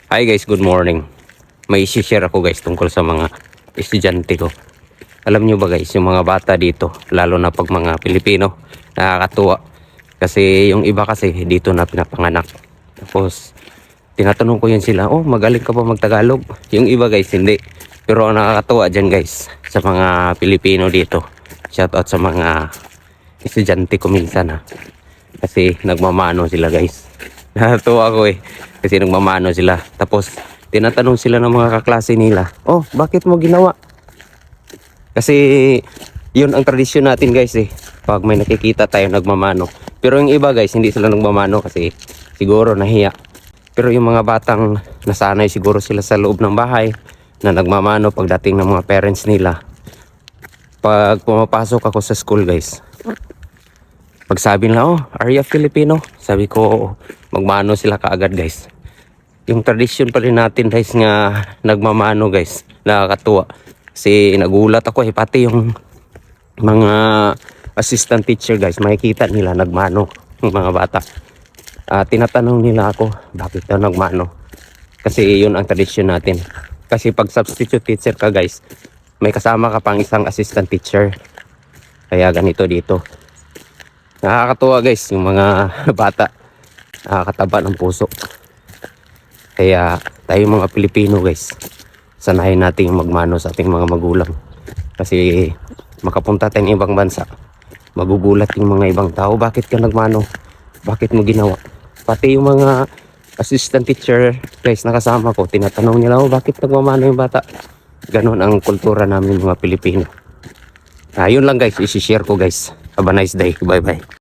Hi guys, good morning. May isi-share ako guys tungkol sa mga estudyante ko. Alam nyo ba guys, yung mga bata dito, lalo na pag mga Pilipino, nakakatuwa. Kasi yung iba kasi dito na pinapanganak. Tapos tinatanong ko yun sila, oh magaling ka ba magtagalog? Yung iba guys hindi. Pero ang nakakatuwa dyan guys, sa mga Pilipino dito. Shoutout sa mga estudyante ko minsan ha. Kasi nagmamano sila guys. Natuwa ako eh. Kasi nagmamano sila. Tapos tinatanong sila ng mga kaklase nila, oh bakit mo ginawa? Kasi yun ang tradisyon natin guys eh. Pag may nakikita tayo nagmamano. Pero yung iba guys hindi sila nagmamano kasi siguro nahiya. Pero yung mga batang nasanay siguro sila sa loob ng bahay na nagmamano pagdating ng mga parents nila. Pag pumapasok ako sa school guys, pag sabi nila, oh, are you Filipino? Sabi ko, oo. Magmano sila kaagad guys. Yung tradisyon pa rin natin guys nga nagmamano guys. Nakakatuwa. Kasi nagulat ako eh. Pati yung mga assistant teacher guys, makikita nila nagmano yung mga bata. Tinatanong nila ako, bakit daw nagmano? Kasi yun ang tradisyon natin. Kasi pag substitute teacher ka guys, may kasama ka pang isang assistant teacher. Kaya ganito dito. Nakakatuwa guys yung mga bata. Nakakataba ng puso. Kaya tayo mga Pilipino guys, sanayin natin yung magmano sa ating mga magulang. Kasi makapunta tayong ibang bansa, magugulat yung mga ibang tao, bakit ka nagmano? Bakit mo ginawa? Pati yung mga assistant teacher guys na kasama ko, tinatanong nila, oh, bakit nagmamano yung bata? Ganon ang kultura namin mga Pilipino. Yun lang guys, isi-share ko guys. Have a nice day. Bye bye.